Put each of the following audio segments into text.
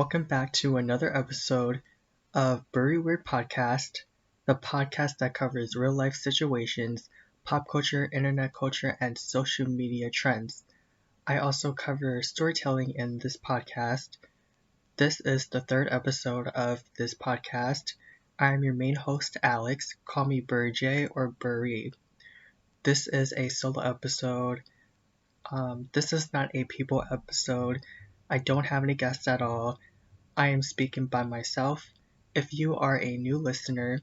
Welcome back to another episode of Bourey Weird Podcast, the podcast that covers real life situations, pop culture, internet culture, and social media trends. I also cover storytelling in this podcast. This is the third episode of this podcast. I am your main host, Alex. Call me Bourey Jade or Bourey. This is a solo episode. This is not a people episode. I don't have any guests at all. I am speaking by myself. If you are a new listener,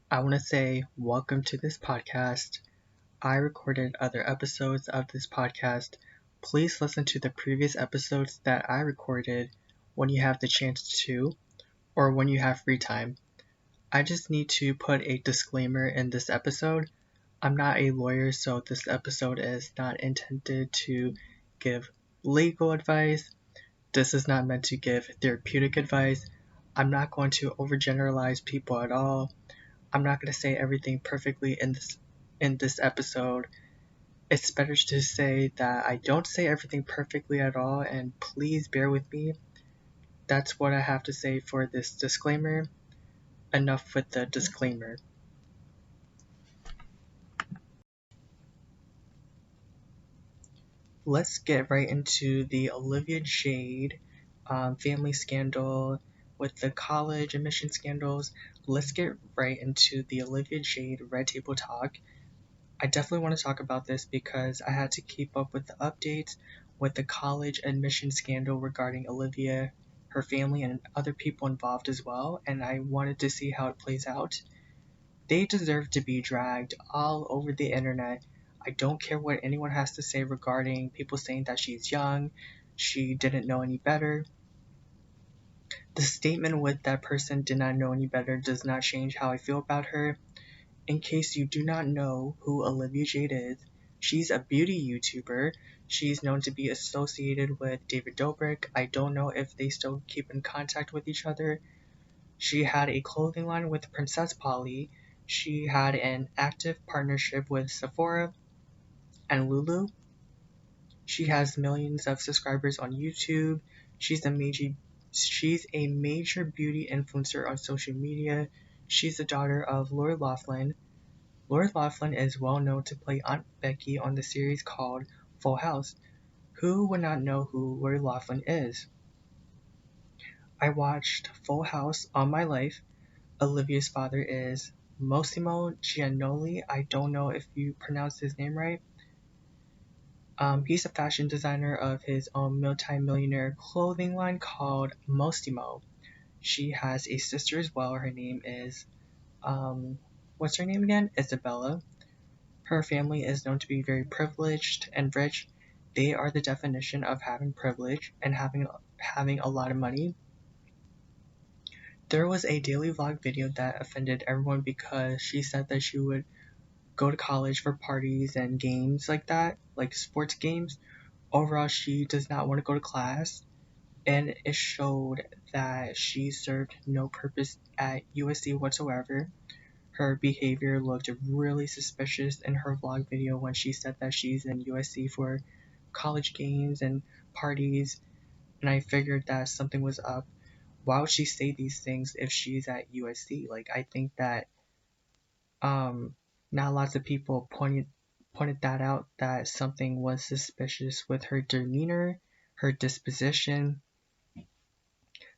I want to say welcome to this podcast. I recorded other episodes of this podcast. Please listen to the previous episodes that I recorded when you have the chance to, or when you have free time. I just need to put a disclaimer in this episode. I'm not a lawyer, so this episode is not intended to give legal advice. This is not meant to give therapeutic advice. I'm not going to overgeneralize people at all. I'm not going to say everything perfectly in this episode. It's better to say that I don't say everything perfectly at all, and please bear with me. That's what I have to say for this disclaimer. Enough with the disclaimer. Let's get right into the Olivia Jade family scandal with the college admission scandals. Let's get right into the Olivia Jade Red Table Talk. I definitely want to talk about this because I had to keep up with the updates with the college admission scandal regarding Olivia, her family, and other people involved as well, and I wanted to see how it plays out. They deserve to be dragged all over the internet. I don't care what anyone has to say regarding people saying that she's young, she didn't know any better. The statement with that person did not know any better does not change how I feel about her. In case you do not know who Olivia Jade is, she's a beauty YouTuber. She's known to be associated with David Dobrik. I don't know if they still keep in contact with each other. She had a clothing line with Princess Polly. She had an active partnership with Sephora and Lulu. She has millions of subscribers on YouTube. She's a major beauty influencer on social media. She's the daughter of Lori Loughlin. Lori Loughlin is well known to play Aunt Becky on the series called Full House. Who would not know who Lori Loughlin is? I watched Full House all my life. Olivia's father is Massimo Giannoli. I don't know if you pronounce his name right. He's a fashion designer of his own multi-millionaire clothing line called Massimo. She has a sister as well. Her name is, what's her name again? Isabella. Her family is known to be very privileged and rich. They are the definition of having privilege and having a lot of money. There was a daily vlog video that offended everyone because she said that she would go to college for parties and games like that, like sports games. Overall, she does not want to go to class, and it showed that she served no purpose at USC whatsoever. Her behavior looked really suspicious in her vlog video when she said that she's in USC for college games and parties, and I figured that something was up. Why would she say these things if she's at USC? Like, I think that not lots of people pointed that out, that something was suspicious with her demeanor, her disposition.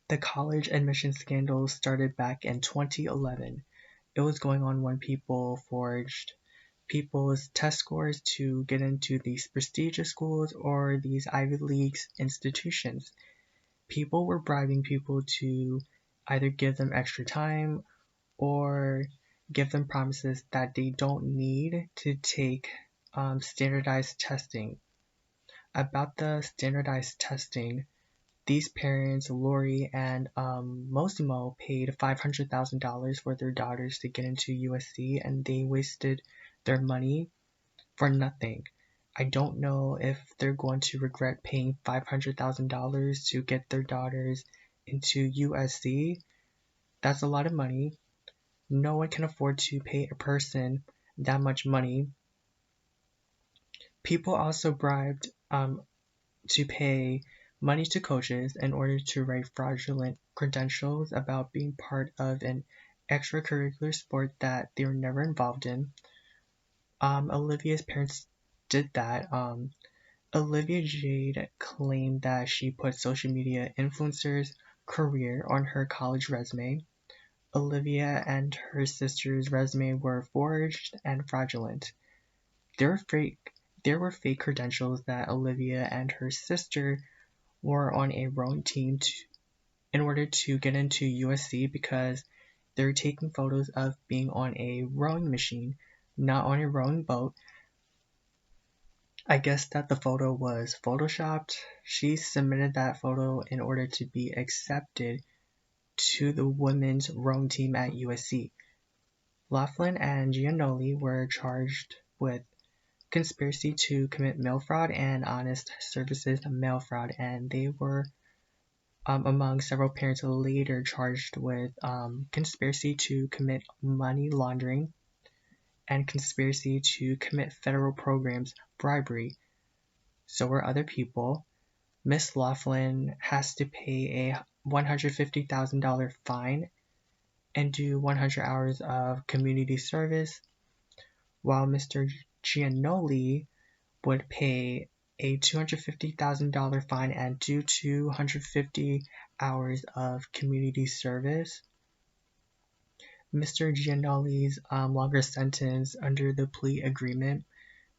The college admission scandal started back in 2011. It was going on when people forged people's test scores to get into these prestigious schools or these Ivy League institutions. People were bribing people to either give them extra time or give them promises that they don't need to take standardized testing. About the standardized testing, these parents, Lori and Massimo, paid $500,000 for their daughters to get into USC, and they wasted their money for nothing. I don't know if they're going to regret paying $500,000 to get their daughters into USC. That's a lot of money. No one can afford to pay a person that much money. People also bribed to pay money to coaches in order to write fraudulent credentials about being part of an extracurricular sport that they were never involved in. Olivia's parents did that. Olivia Jade claimed that she put social media influencer's career on her college resume. Olivia and her sister's resume were forged and fraudulent. There were fake, there were fake credentials that Olivia and her sister were on a rowing team in order to get into USC because they were taking photos of being on a rowing machine, not on a rowing boat. I guess that the photo was photoshopped. She submitted that photo in order to be accepted to the women's rowing team at USC. Laughlin and Giannoli were charged with conspiracy to commit mail fraud and honest services mail fraud, and they were among several parents later charged with conspiracy to commit money laundering and conspiracy to commit federal programs bribery. So were other people. Miss Laughlin has to pay a $150,000 fine and do 100 hours of community service, while Mr. Giannoli would pay a $250,000 fine and do 250 hours of community service. Mr. Giannoli's longer sentence under the plea agreement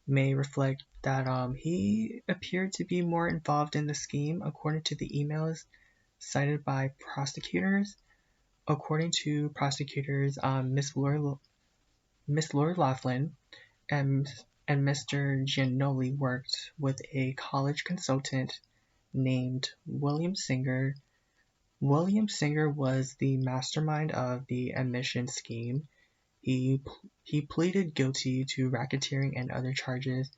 may reflect that he appeared to be more involved in the scheme, according to the emails cited by prosecutors. According to prosecutors, Miss Lori Laughlin and Mr. Giannoli worked with a college consultant named William Singer. William Singer was the mastermind of the admission scheme. He pleaded guilty to racketeering and other charges.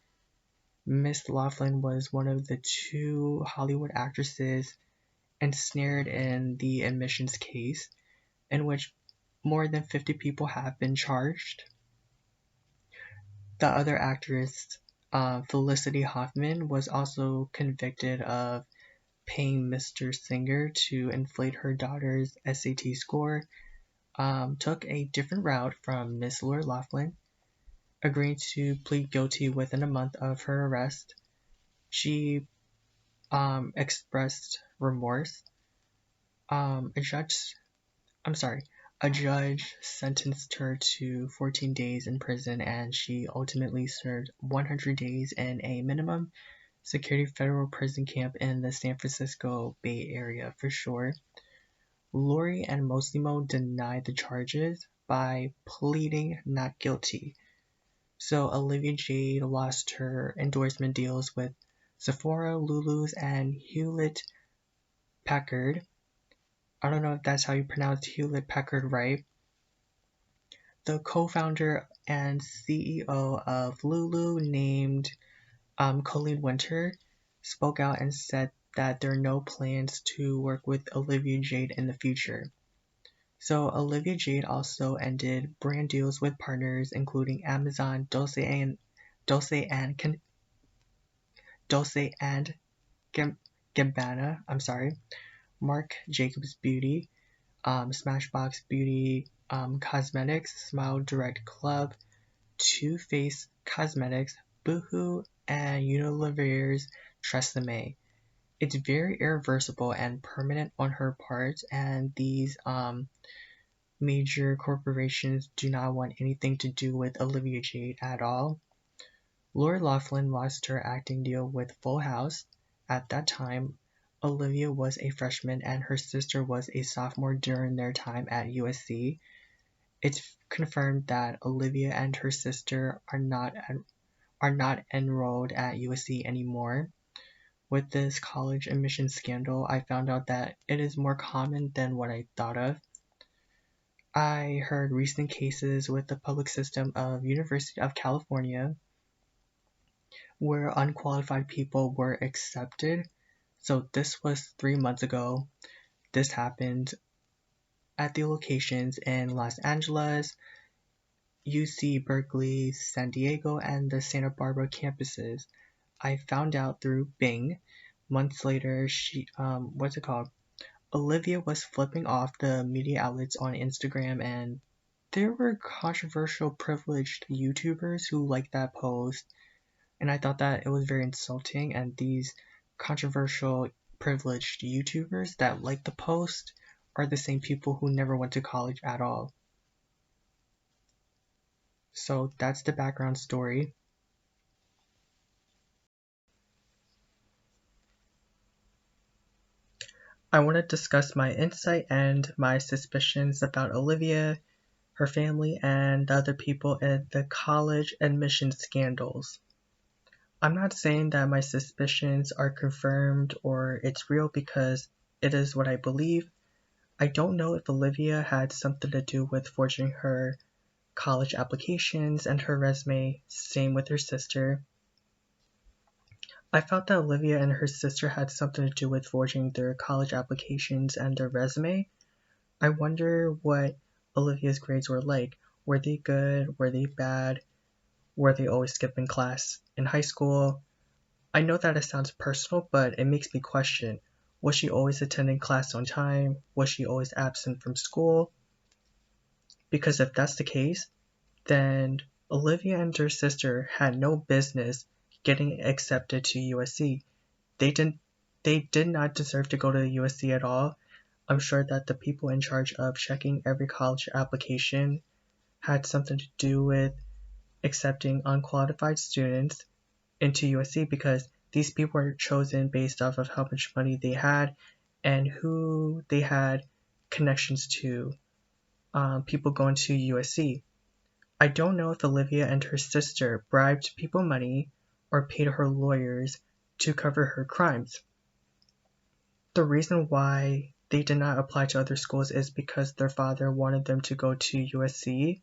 Miss Laughlin was one of the two Hollywood actresses ensnared in the admissions case, in which more than 50 people have been charged. The other actress, Felicity Hoffman, was also convicted of paying Mr. Singer to inflate her daughter's SAT score, took a different route from Miss Lori Laughlin, agreeing to plead guilty within a month of her arrest. She expressed remorse. A judge sentenced her to 14 days in prison, and she ultimately served 100 days in a minimum security federal prison camp in the San Francisco Bay Area for sure. Lori and Moslimo denied the charges by pleading not guilty. So Olivia Jade lost her endorsement deals with Sephora, Lulu's, and Hewlett Packard. I don't know if that's how you pronounce Hewlett Packard right. The co-founder and CEO of Lulu, named Colleen Winter, spoke out and said that there are no plans to work with Olivia Jade in the future. So Olivia Jade also ended brand deals with partners including Amazon, Dolce and Gabbana, Marc Jacobs Beauty, Smashbox Beauty Cosmetics, Smile Direct Club, Too Faced Cosmetics, Boohoo, and Unilever's Tresemme. It's very irreversible and permanent on her part, and these major corporations do not want anything to do with Olivia Jade at all. Lori Loughlin lost her acting deal with Full House. At that time, Olivia was a freshman and her sister was a sophomore during their time at USC. It's confirmed that Olivia and her sister are not enrolled at USC anymore. With this college admissions scandal, I found out that it is more common than what I thought of. I heard recent cases with the public system of University of California where unqualified people were accepted. So this was 3 months ago. This happened at the locations in Los Angeles, UC Berkeley, San Diego, and the Santa Barbara campuses. I found out through Bing months later, what's it called? Olivia was flipping off the media outlets on Instagram, and there were controversial privileged YouTubers who liked that post, and I thought that it was very insulting. And these controversial privileged YouTubers that liked the post are the same people who never went to college at all. So that's the background story. I want to discuss my insight and my suspicions about Olivia, her family, and the other people in the college admission scandals. I'm not saying that my suspicions are confirmed or it's real because it is what I believe. I don't know if Olivia had something to do with forging her college applications and her resume, same with her sister. I felt that Olivia and her sister had something to do with forging their college applications and their resume. I wonder what Olivia's grades were like. Were they good? Were they bad? Were they always skipping class in high school? I know that it sounds personal, but it makes me question. Was she always attending class on time? Was she always absent from school? Because if that's the case, then Olivia and her sister had no business getting accepted to USC. They did not deserve to go to USC at all. I'm sure that the people in charge of checking every college application had something to do with accepting unqualified students into USC because these people were chosen based off of how much money they had and who they had connections to, people going to USC. I don't know if Olivia and her sister bribed people money or paid her lawyers to cover her crimes. The reason why they did not apply to other schools is because their father wanted them to go to USC.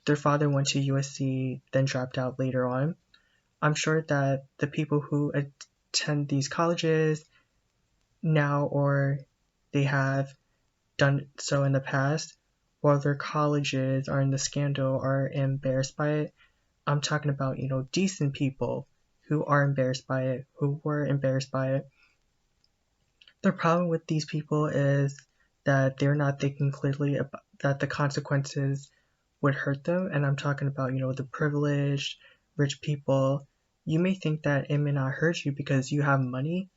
Their father went to USC, then dropped out later on. I'm sure that the people who attend these colleges now or they have done so in the past, while their colleges are in the scandal, are embarrassed by it. I'm talking about, decent people who are embarrassed by it, who were embarrassed by it. The problem with these people is that they're not thinking clearly about that the consequences would hurt them. And I'm talking about, the privileged, rich people. You may think that it may not hurt you because you have money.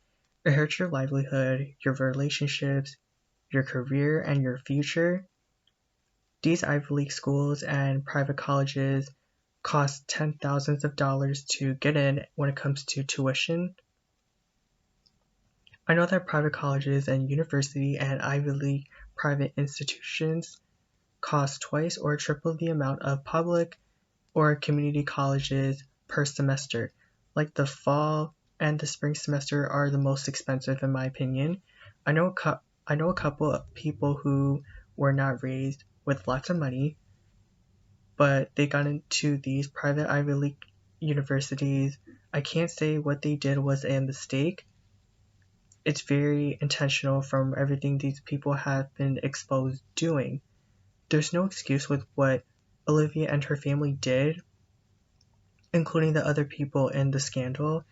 It hurts your livelihood, your relationships, your career, and your future. These Ivy League schools and private colleges cost $10,000s of dollars to get in when it comes to tuition. I know that private colleges and university and Ivy League private institutions cost twice or triple the amount of public or community colleges per semester. Like the fall and the spring semester are the most expensive in my opinion. I know a couple of people who were not raised with lots of money, but they got into these private Ivy League universities. I can't say what they did was a mistake. It's very intentional from everything these people have been exposed doing. There's no excuse with what Olivia and her family did, including the other people in the scandal.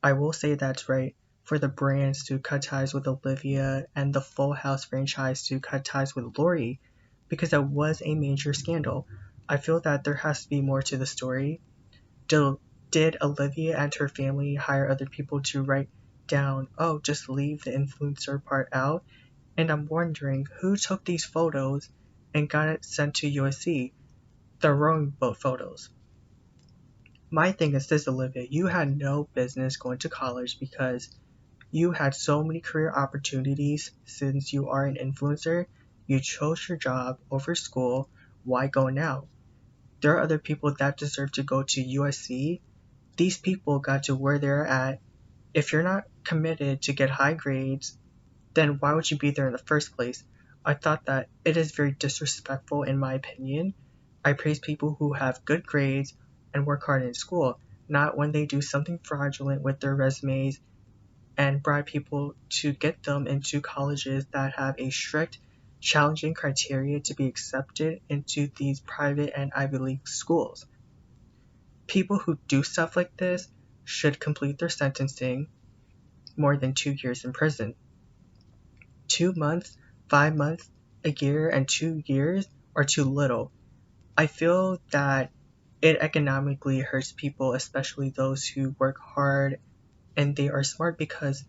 I will say that's right for the brands to cut ties with Olivia and the Full House franchise to cut ties with Bourey because that was a major scandal. I feel that there has to be more to the story. Did Olivia and her family hire other people to write down, oh, just leave the influencer part out? And I'm wondering who took these photos and got it sent to USC, the rowing boat photos. My thing is this, Olivia, you had no business going to college because you had so many career opportunities since you are an influencer. You chose your job over school. Why go now? There are other people that deserve to go to USC. These people got to where they're at. If you're not committed to get high grades, then why would you be there in the first place? I thought that it is very disrespectful in my opinion. I praise people who have good grades and work hard in school, not when they do something fraudulent with their resumes and bribe people to get them into colleges that have a strict, challenging criteria to be accepted into these private and Ivy League schools. People who do stuff like this should complete their sentencing more than 2 years in prison. 2 months, 5 months, a year, and 2 years are too little. I feel that it economically hurts people, especially those who work hard and they are smart, because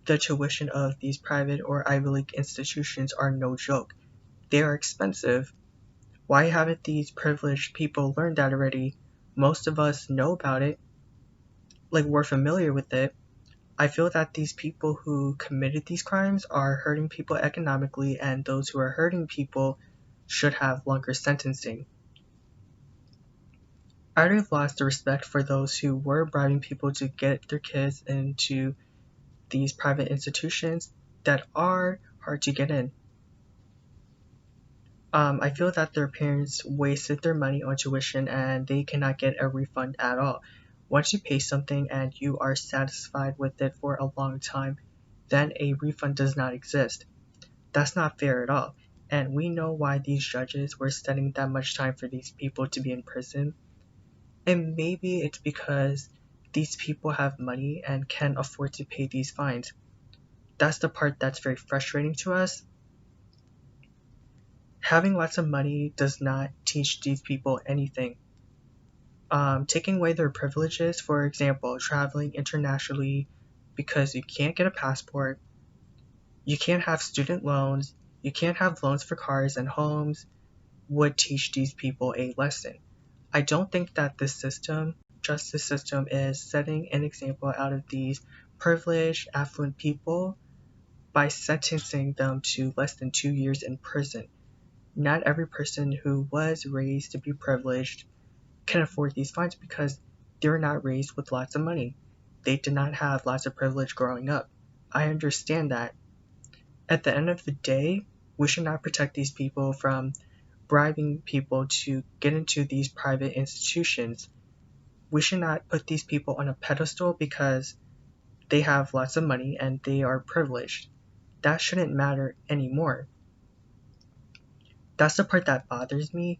the tuition of these private or Ivy League institutions are no joke. They are expensive. Why haven't these privileged people learned that already? Most of us know about it, like we're familiar with it. I feel that these people who committed these crimes are hurting people economically, and those who are hurting people should have longer sentencing. I've lost the respect for those who were bribing people to get their kids into these private institutions that are hard to get in. I feel that their parents wasted their money on tuition and they cannot get a refund at all. Once you pay something and you are satisfied with it for a long time, then a refund does not exist. That's not fair at all. And we know why these judges were spending that much time for these people to be in prison. And maybe it's because these people have money and can afford to pay these fines. That's the part that's very frustrating to us. Having lots of money does not teach these people anything. Taking away their privileges, for example, traveling internationally because you can't get a passport, you can't have student loans, you can't have loans for cars and homes, would teach these people a lesson. I don't think that this system, justice system, is setting an example out of these privileged, affluent people by sentencing them to less than 2 years in prison. Not every person who was raised to be privileged can afford these fines because they were not raised with lots of money. They did not have lots of privilege growing up. I understand that. At the end of the day, we should not protect these people from bribing people to get into these private institutions. We should not put these people on a pedestal because they have lots of money and they are privileged. That shouldn't matter anymore. That's the part that bothers me.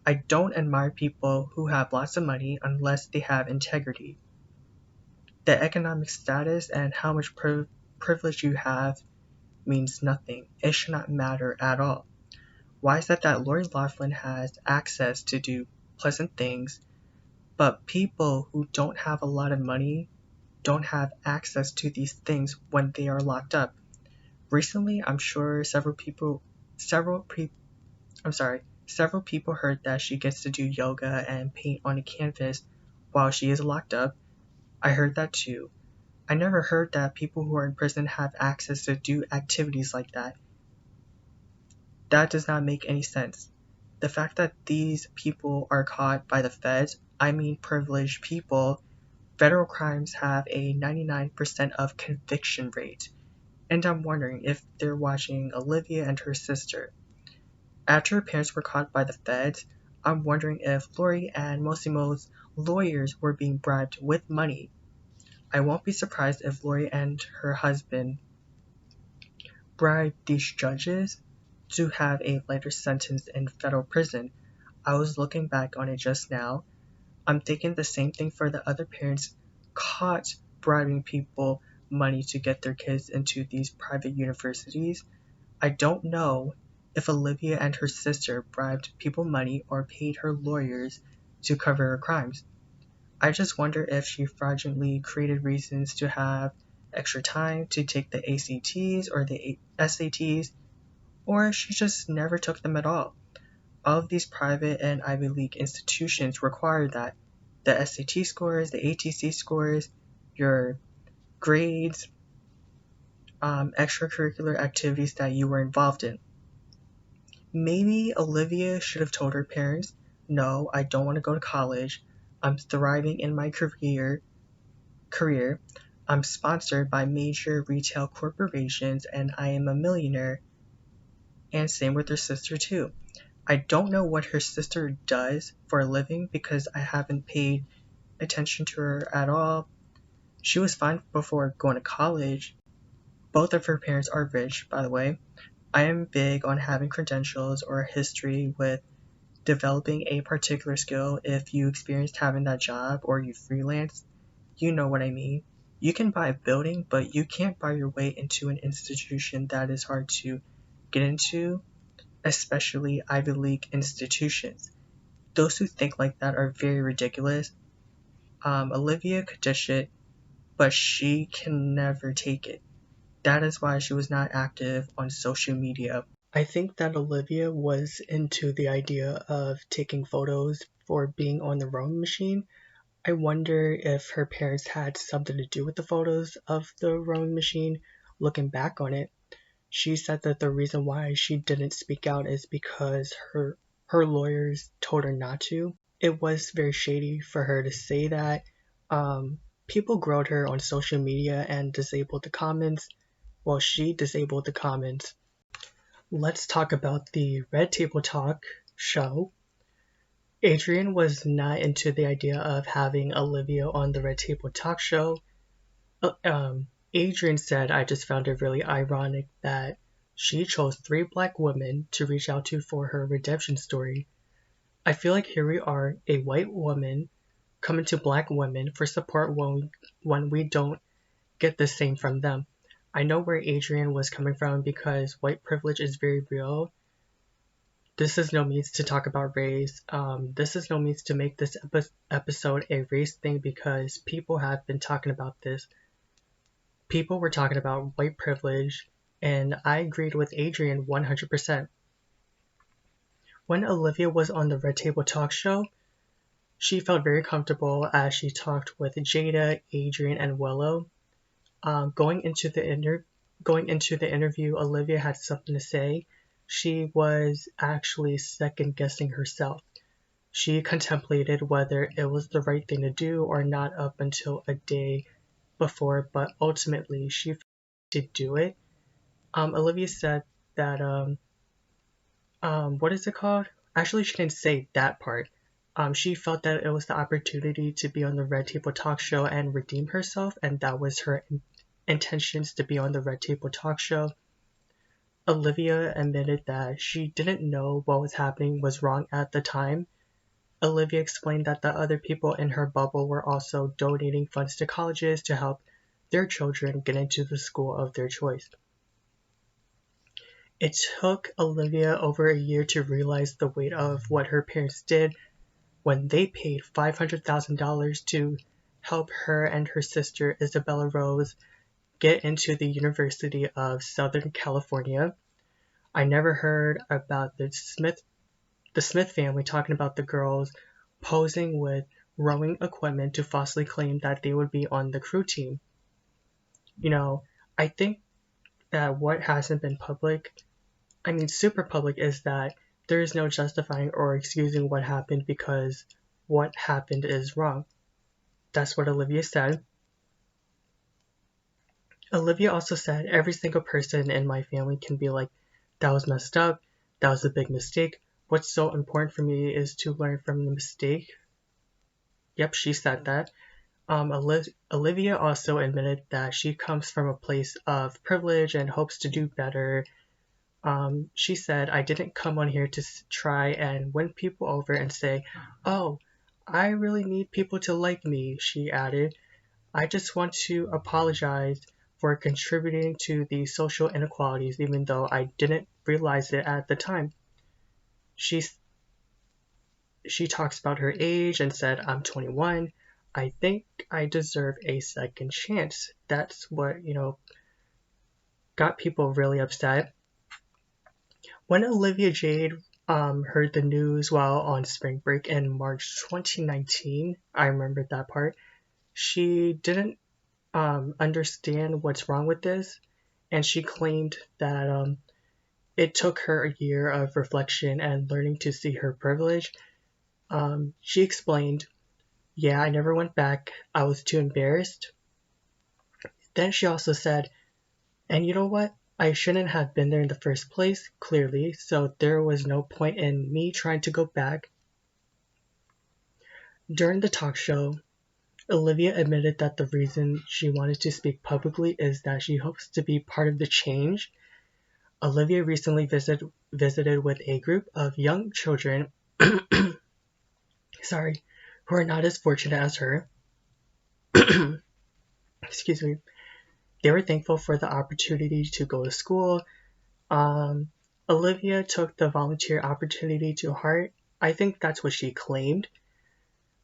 I don't admire people who have lots of money unless they have integrity. The economic status and how much privilege you have means nothing. It should not matter at all. Why is it that Lori Loughlin has access to do pleasant things, but people who don't have a lot of money don't have access to these things when they are locked up? Recently, I'm sure several people heard that she gets to do yoga and paint on a canvas while she is locked up. I heard that too. I never heard that people who are in prison have access to do activities like that. That does not make any sense. The fact that these people are caught by the feds, I mean privileged people, federal crimes have a 99% of conviction rate. And I'm wondering if they're watching Olivia and her sister. After her parents were caught by the feds, I'm wondering if Lori and Mosimo's lawyers were being bribed with money. I won't be surprised if Lori and her husband bribed these judges to have a lighter sentence in federal prison. I was looking back on it just now. I'm thinking the same thing for the other parents caught bribing people money to get their kids into these private universities. I don't know if Olivia and her sister bribed people money or paid her lawyers to cover her crimes. I just wonder if she fraudulently created reasons to have extra time to take the ACTs or the SATs, or she just never took them at all. All of these private and Ivy League institutions require that. The SAT scores, the ATC scores, your grades, extracurricular activities that you were involved in. Maybe Olivia should have told her parents, no, I don't want to go to college. I'm thriving in my career. I'm sponsored by major retail corporations and I am a millionaire. And same with her sister too. I don't know what her sister does for a living because I haven't paid attention to her at all. She was fine before going to college. Both of her parents are rich, by the way. I am big on having credentials or a history with developing a particular skill. If you experienced having that job or you freelance, you know what I mean. You can buy a building, but you can't buy your way into an institution that is hard to get into, especially Ivy League institutions. Those who think like that are very ridiculous. Olivia could dish it, but she can never take it. That is why she was not active on social media. I think that Olivia was into the idea of taking photos for being on the rowing machine. I wonder if her parents had something to do with the photos of the rowing machine. Looking back on it, she said that the reason why she didn't speak out is because her lawyers told her not to. It was very shady for her to say that. People grilled her on social media and disabled the comments. Well, she disabled the comments. Let's talk about the Red Table Talk show. Adrian was not into the idea of having Olivia on the Red Table Talk show. Adrian said, I just found it really ironic that she chose 3 black women to reach out to for her redemption story. I feel like here we are, a white woman coming to black women for support when we don't get the same from them. I know where Adrian was coming from because white privilege is very real. This is no means to talk about race. This is no means to make this episode a race thing because people have been talking about this. People were talking about white privilege, and I agreed with Adrian 100%. When Olivia was on the Red Table Talk show, she felt very comfortable as she talked with Jada, Adrian, and Willow. Going into the interview, Olivia had something to say. She was actually second guessing herself. She contemplated whether it was the right thing to do or not up until a day before, but ultimately she did do it. Olivia said that what is it called? Actually, she didn't say that part. She felt that it was the opportunity to be on the Red Table Talk show and redeem herself, and that was her intentions to be on the Red Table Talk show. Olivia admitted that she didn't know what was happening was wrong at the time. Olivia explained that the other people in her bubble were also donating funds to colleges to help their children get into the school of their choice. It took Olivia over a year to realize the weight of what her parents did when they paid $500,000 to help her and her sister Isabella Rose get into the University of Southern California. I never heard about the Smith family talking about the girls posing with rowing equipment to falsely claim that they would be on the crew team. I think that what hasn't been super public, is that there is no justifying or excusing what happened because what happened is wrong. That's what Olivia said. Olivia also said, every single person in my family can be like, that was messed up, that was a big mistake. What's so important for me is to learn from the mistake. Yep, she said that. Olivia also admitted that she comes from a place of privilege and hopes to do better. She said, I didn't come on here to try and win people over and say, oh, I really need people to like me, she added. I just want to apologize for contributing to the social inequalities even though I didn't realize it at the time. She talks about her age and said, I'm 21. I think I deserve a second chance. That's what, got people really upset. When Olivia Jade heard the news while on spring break in March 2019, I remember that part, she didn't understand what's wrong with this, and she claimed that it took her a year of reflection and learning to see her privilege. She explained, yeah, I never went back. I was too embarrassed. Then she also said, and you know what? I shouldn't have been there in the first place, clearly, so there was no point in me trying to go back. During the talk show, Olivia admitted that the reason she wanted to speak publicly is that she hopes to be part of the change. Olivia recently visited with a group of young children who are not as fortunate as her. excuse me, they were thankful for the opportunity to go to school. Olivia took the volunteer opportunity to heart. I think that's what she claimed.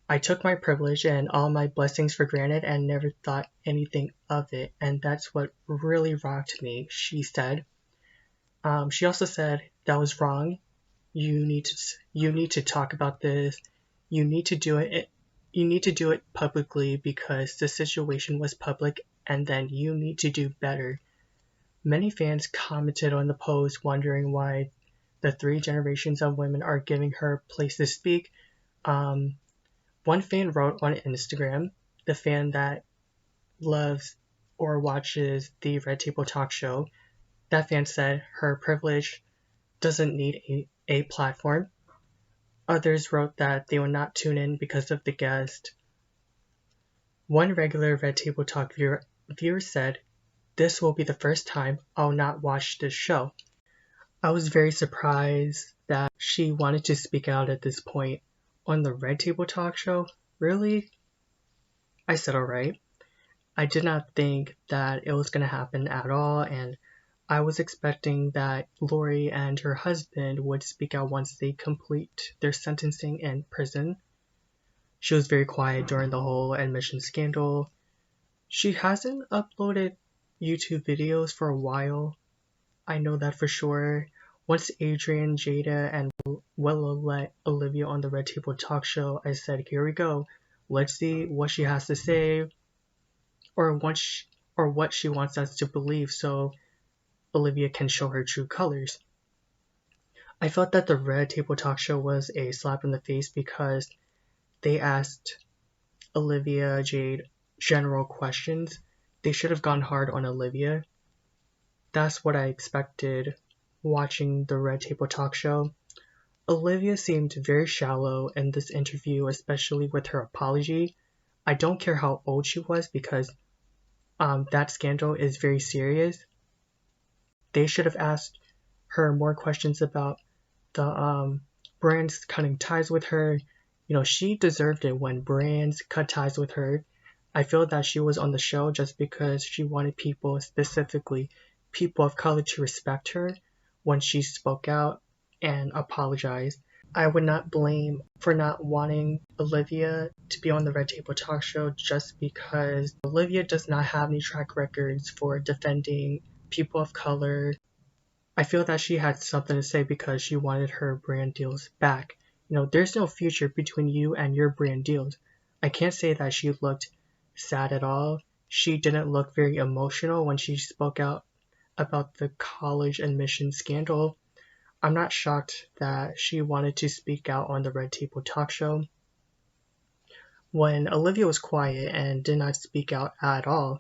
I took my privilege and all my blessings for granted and never thought anything of it, and that's what really rocked me, she said. She also said that was wrong. You need to talk about this. You need to do it. You need to do it publicly because the situation was public, and then you need to do better. Many fans commented on the post wondering why the three generations of women are giving her place to speak. One fan wrote on Instagram, the fan that loves or watches the Red Table Talk Show, that fan said her privilege doesn't need a platform. Others wrote that they would not tune in because of the guest. One regular Red Table Talk viewer said, "This will be the first time I'll not watch this show." I was very surprised that she wanted to speak out at this point on the Red Table Talk Show. Really? I said alright. I did not think that it was going to happen at all, and I was expecting that Lori and her husband would speak out once they complete their sentencing in prison. She was very quiet during the whole admission scandal. She hasn't uploaded YouTube videos for a while. I know that for sure. Once Adrian, Jada, and Willow let Olivia on the Red Table Talk Show, I said, here we go. Let's see what she has to say or what she wants us to believe so Olivia can show her true colors. I felt that the Red Table Talk Show was a slap in the face because they asked Olivia Jade general questions. They should have gone hard on Olivia. That's what I expected watching the Red Table Talk Show. Olivia seemed very shallow in this interview, especially with her apology. I don't care how old she was because that scandal is very serious. They should have asked her more questions about the brands cutting ties with her. You know, she deserved it when brands cut ties with her. I feel that she was on the show just because she wanted people, specifically people of color, to respect her when she spoke out and apologized. I would not blame for not wanting Olivia to be on the Red Table Talk Show just because Olivia does not have any track records for defending people of color. I feel that she had something to say because she wanted her brand deals back. You know, there's no future between you and your brand deals. I can't say that she looked sad at all. She didn't look very emotional when she spoke out about the college admission scandal. I'm not shocked that she wanted to speak out on the Red Table Talk Show. When Olivia was quiet and did not speak out at all,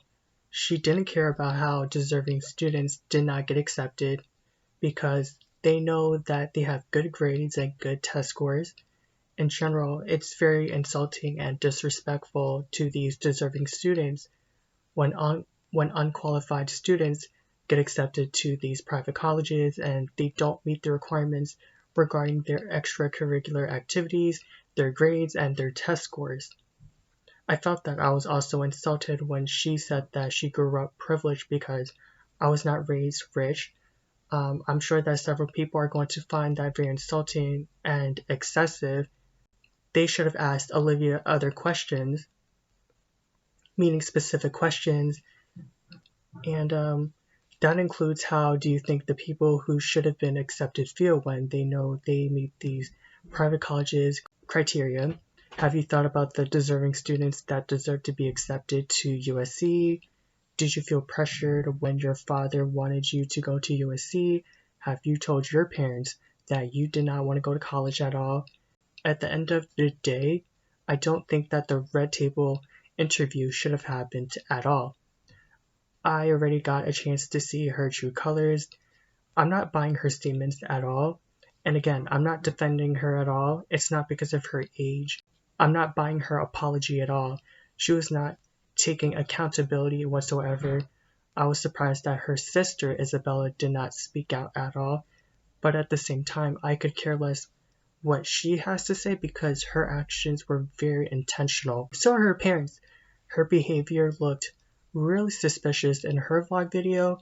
she didn't care about how deserving students did not get accepted because they know that they have good grades and good test scores. In general, it's very insulting and disrespectful to these deserving students when unqualified students get accepted to these private colleges and they don't meet the requirements regarding their extracurricular activities, their grades, and their test scores. I felt that I was also insulted when she said that she grew up privileged because I was not raised rich. I'm sure that several people are going to find that very insulting and excessive. They should have asked Olivia other questions, meaning specific questions, and that includes how do you think the people who should have been accepted feel when they know they meet these private colleges criteria? Have you thought about the deserving students that deserve to be accepted to USC? Did you feel pressured when your father wanted you to go to USC? Have you told your parents that you did not want to go to college at all? At the end of the day, I don't think that the Red Table interview should have happened at all. I already got a chance to see her true colors. I'm not buying her statements at all. And again, I'm not defending her at all. It's not because of her age. I'm not buying her apology at all. She was not taking accountability whatsoever. I was surprised that her sister Isabella did not speak out at all. But at the same time, I could care less what she has to say because her actions were very intentional. So are her parents. Her behavior looked really suspicious in her vlog video.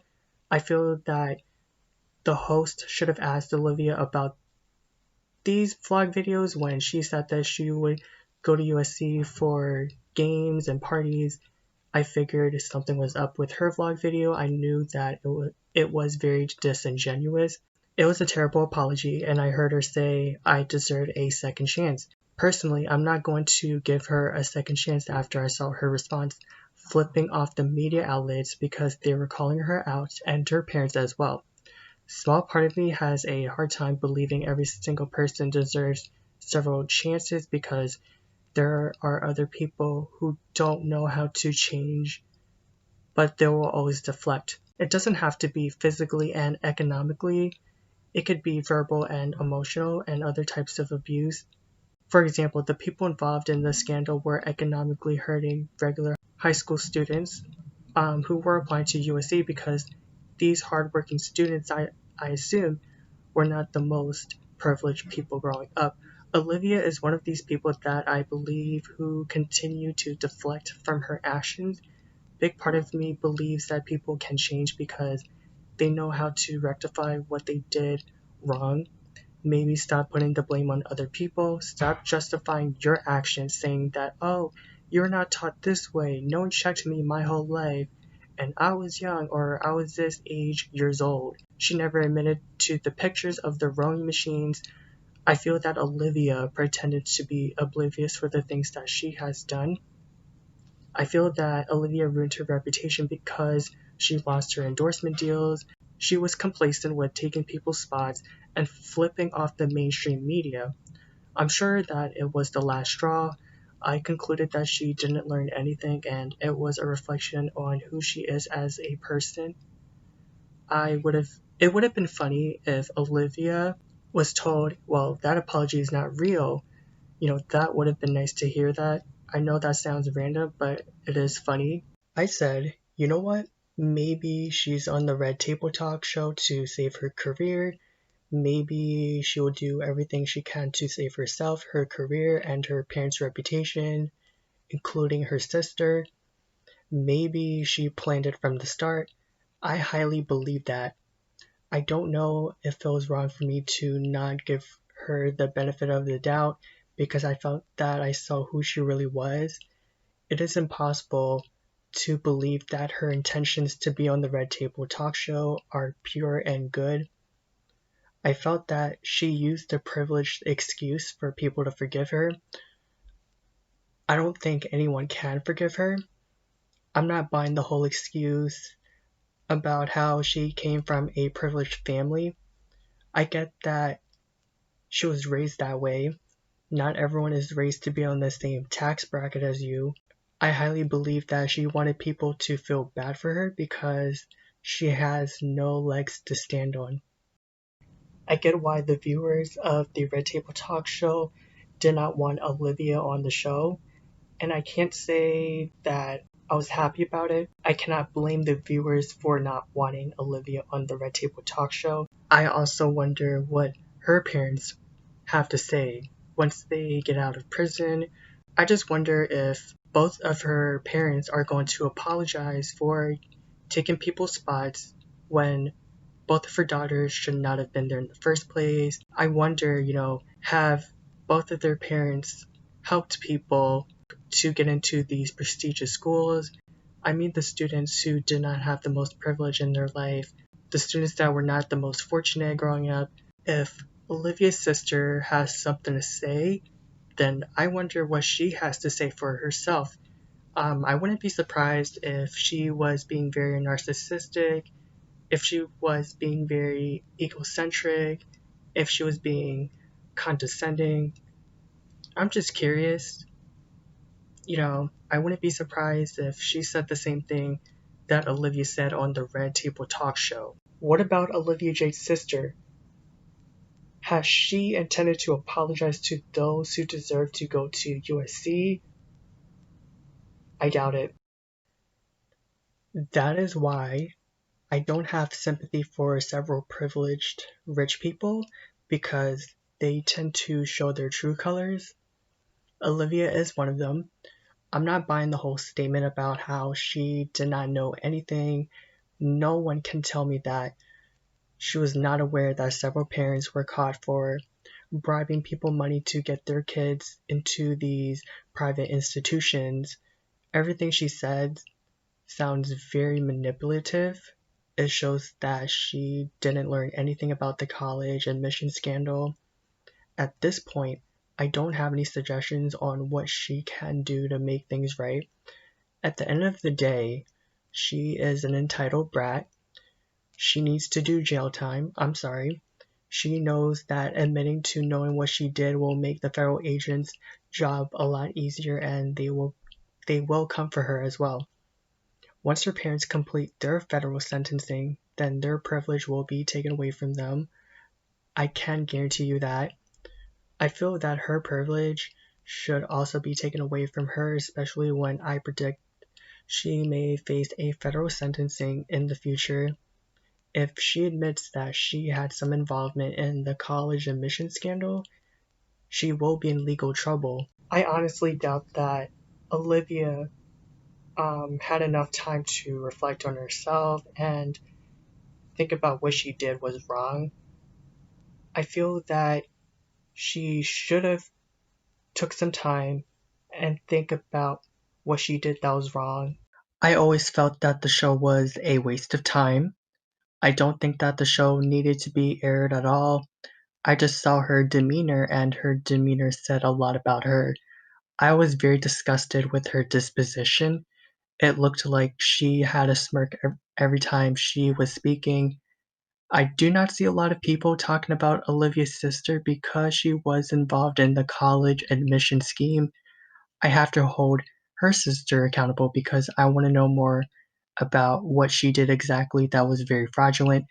I feel that the host should have asked Olivia about these vlog videos when she said that she would go to USC for games and parties. I figured something was up with her vlog video. I knew that it was very disingenuous. It was a terrible apology, and I heard her say I deserved a second chance. Personally, I'm not going to give her a second chance after I saw her response flipping off the media outlets because they were calling her out and her parents as well. Small part of me has a hard time believing every single person deserves several chances because there are other people who don't know how to change, but they will always deflect. It doesn't have to be physically and economically. It could be verbal and emotional and other types of abuse. For example, the people involved in the scandal were economically hurting regular high school students who were applying to USC because these hardworking students, I assume, were not the most privileged people growing up. Olivia is one of these people that I believe who continue to deflect from her actions. Big part of me believes that people can change because they know how to rectify what they did wrong. Maybe stop putting the blame on other people. Stop justifying your actions, saying that, oh, you're not taught this way. No one checked me my whole life. And I was young, or I was this age years old. She never admitted to the pictures of the rowing machines. I feel that Olivia pretended to be oblivious for the things that she has done. I feel that Olivia ruined her reputation because she lost her endorsement deals. She was complacent with taking people's spots and flipping off the mainstream media. I'm sure that it was the last straw. I concluded that she didn't learn anything and it was a reflection on who she is as a person. It would have been funny if Olivia was told, well, that apology is not real. That would have been nice to hear that. I know that sounds random, but it is funny. I said, you know what? Maybe she's on the Red Table Talk show to save her career. Maybe she will do everything she can to save herself, her career, and her parents' reputation, including her sister. Maybe she planned it from the start. I highly believe that. I don't know if it was wrong for me to not give her the benefit of the doubt because I felt that I saw who she really was. It is impossible to believe that her intentions to be on the Red Table Talk show are pure and good. I felt that she used a privileged excuse for people to forgive her. I don't think anyone can forgive her. I'm not buying the whole excuse about how she came from a privileged family. I get that she was raised that way. Not everyone is raised to be on the same tax bracket as you. I highly believe that she wanted people to feel bad for her because she has no legs to stand on. I get why the viewers of the Red Table Talk show did not want Olivia on the show, and I can't say that I was happy about it. I cannot blame the viewers for not wanting Olivia on the Red Table Talk show. I also wonder what her parents have to say once they get out of prison. I just wonder if both of her parents are going to apologize for taking people's spots when both of her daughters should not have been there in the first place. I wonder, have both of their parents helped people to get into these prestigious schools? I mean the students who did not have the most privilege in their life, the students that were not the most fortunate growing up. If Olivia's sister has something to say, then I wonder what she has to say for herself. I wouldn't be surprised if she was being very narcissistic, if she was being very egocentric, if she was being condescending. I'm just curious. I wouldn't be surprised if she said the same thing that Olivia said on the Red Table Talk show. What about Olivia Jade's sister? Has she intended to apologize to those who deserve to go to USC? I doubt it. That is why I don't have sympathy for several privileged rich people because they tend to show their true colors. Olivia is one of them. I'm not buying the whole statement about how she did not know anything. No one can tell me that. She was not aware that several parents were caught for bribing people money to get their kids into these private institutions. Everything she said sounds very manipulative. It shows that she didn't learn anything about the college admission scandal. At this point, I don't have any suggestions on what she can do to make things right. At the end of the day, she is an entitled brat. She needs to do jail time. I'm sorry. She knows that admitting to knowing what she did will make the federal agents' job a lot easier, and they will come for her as well. Once her parents complete their federal sentencing, then their privilege will be taken away from them. I can guarantee you that. I feel that her privilege should also be taken away from her, especially when I predict she may face a federal sentencing in the future. If she admits that she had some involvement in the college admission scandal, she will be in legal trouble. I honestly doubt that Olivia had enough time to reflect on herself and think about what she did was wrong. I feel that she should have took some time and think about what she did that was wrong. I always felt that the show was a waste of time. I don't think that the show needed to be aired at all. I just saw her demeanor, and her demeanor said a lot about her. I was very disgusted with her disposition. It looked like she had a smirk every time she was speaking. I do not see a lot of people talking about Olivia's sister because she was involved in the college admission scheme. I have to hold her sister accountable because I want to know more about what she did exactly that was very fraudulent.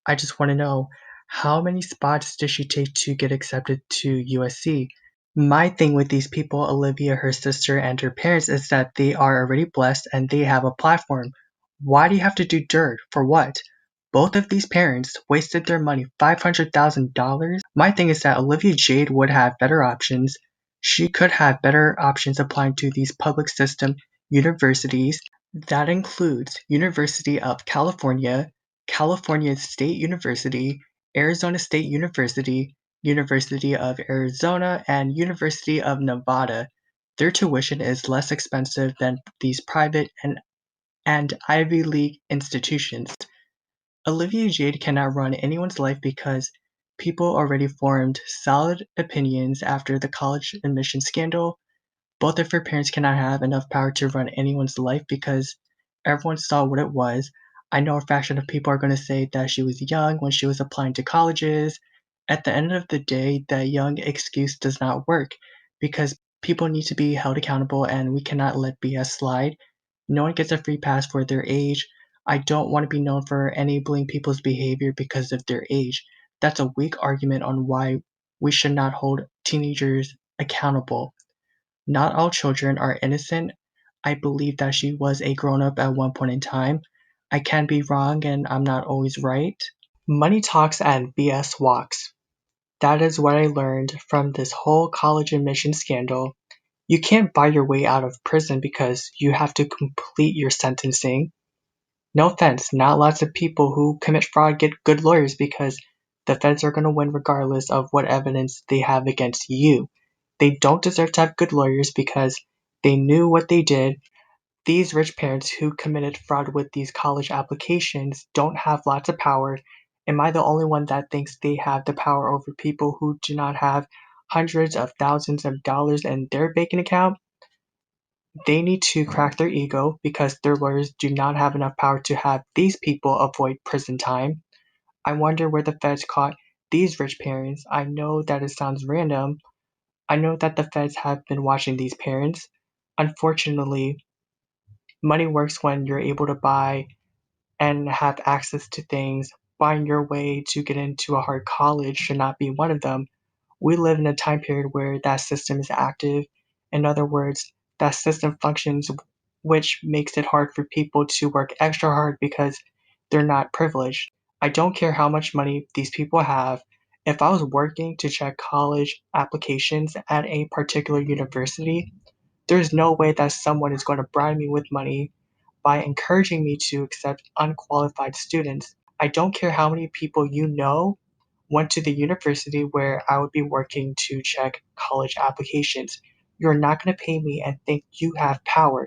I just want to know, how many spots did she take to get accepted to USC? My thing with these people, Olivia, her sister, and her parents, is that they are already blessed and they have a platform. Why do you have to do dirt? For what? Both of these parents wasted their money, $500,000. My thing is that Olivia Jade would have better options. She could have better options applying to these public system universities. That includes University of California, California State University, Arizona State University, University of Arizona, and University of Nevada. Their tuition is less expensive than these private and Ivy League institutions. Olivia Jade cannot run anyone's life because people already formed solid opinions after the college admission scandal. Both of her parents cannot have enough power to run anyone's life because everyone saw what it was. I know a fraction of people are going to say that she was young when she was applying to colleges. At the end of the day, that young excuse does not work because people need to be held accountable and we cannot let BS slide. No one gets a free pass for their age. I don't want to be known for enabling people's behavior because of their age. That's a weak argument on why we should not hold teenagers accountable. Not all children are innocent. I believe that she was a grown up at one point in time. I can be wrong and I'm not always right. Money talks and BS walks. That is what I learned from this whole college admission scandal. You can't buy your way out of prison because you have to complete your sentencing. No offense, not lots of people who commit fraud get good lawyers because the feds are going to win regardless of what evidence they have against you. They don't deserve to have good lawyers because they knew what they did. These rich parents who committed fraud with these college applications don't have lots of power. Am I the only one that thinks they have the power over people who do not have hundreds of thousands of dollars in their banking account? They need to crack their ego because their lawyers do not have enough power to have these people avoid prison time. I wonder where the feds caught these rich parents. I know that it sounds random. I know that the feds have been watching these parents. Unfortunately, money works when you're able to buy and have access to things. Buying your way to get into a hard college should not be one of them. We live in a time period where that system is active. In other words, that system functions, which makes it hard for people to work extra hard because they're not privileged. I don't care how much money these people have. If I was working to check college applications at a particular university, There's no way that someone is going to bribe me with money by encouraging me to accept unqualified students. I don't care how many people you know went to the university where I would be working to check college applications. You're not going to pay me and think you have power.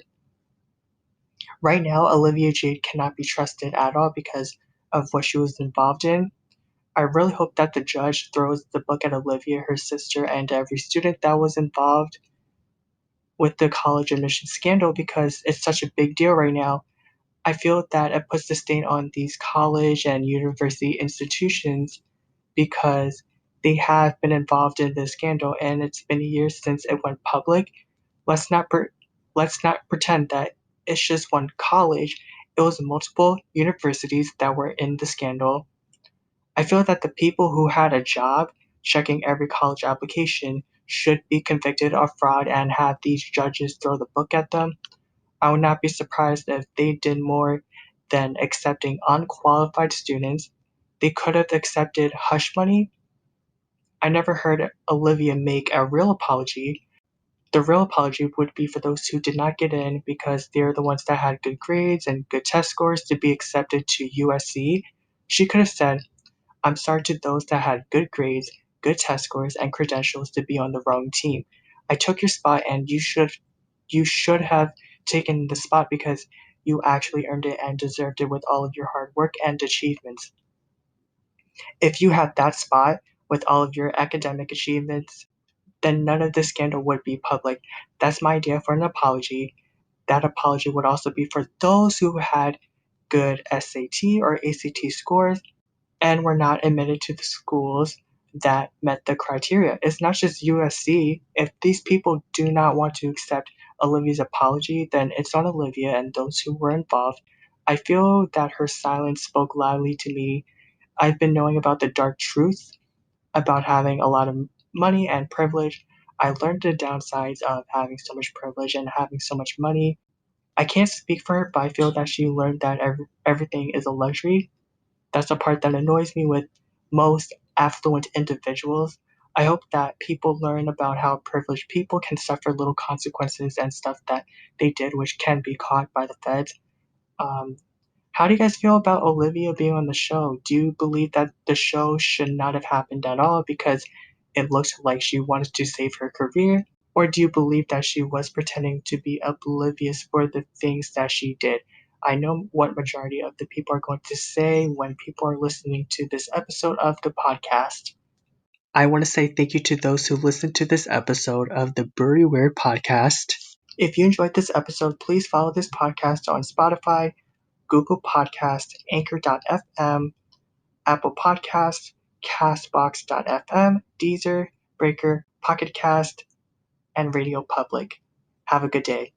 Right now, Olivia Jade cannot be trusted at all because of what she was involved in. I really hope that the judge throws the book at Olivia, her sister, and every student that was involved with the college admission scandal because it's such a big deal right now. I feel that it puts the stain on these college and university institutions because they have been involved in this scandal and it's been years since it went public. Let's not let's not pretend that it's just one college. It was multiple universities that were in the scandal. I feel that the people who had a job checking every college application should be convicted of fraud and have these judges throw the book at them. I would not be surprised if they did more than accepting unqualified students. They could have accepted hush money. I never heard Olivia make a real apology. The real apology would be for those who did not get in because they're the ones that had good grades and good test scores to be accepted to USC. She could have said, I'm sorry to those that had good grades, good test scores, and credentials to be on the wrong team. I took your spot and you should have taken the spot because you actually earned it and deserved it with all of your hard work and achievements. If you had that spot with all of your academic achievements, then none of this scandal would be public. That's my idea for an apology. That apology would also be for those who had good SAT or ACT scores and were not admitted to the schools that met the criteria. It's not just USC. If these people do not want to accept Olivia's apology, then it's on Olivia and those who were involved. I feel that her silence spoke loudly to me. I've been knowing about the dark truth about having a lot of money and privilege. I learned the downsides of having so much privilege and having so much money. I can't speak for her, but I feel that she learned that everything is a luxury. That's the part that annoys me with most affluent individuals. I hope that people learn about how privileged people can suffer little consequences and stuff that they did, which can be caught by the feds. Um, how do you guys feel about Olivia being on the show? Do you believe that the show should not have happened at all because it looks like she wanted to save her career? Or do you believe that she was pretending to be oblivious for the things that she did? I know what majority of the people are going to say when people are listening to this episode of the podcast. I want to say thank you to those who listened to this episode of the Bourey podcast. If you enjoyed this episode, please follow this podcast on Spotify, Google Podcast, Anchor.fm, Apple Podcast, Castbox.fm, Deezer, Breaker, Pocket Cast, and Radio Public. Have a good day.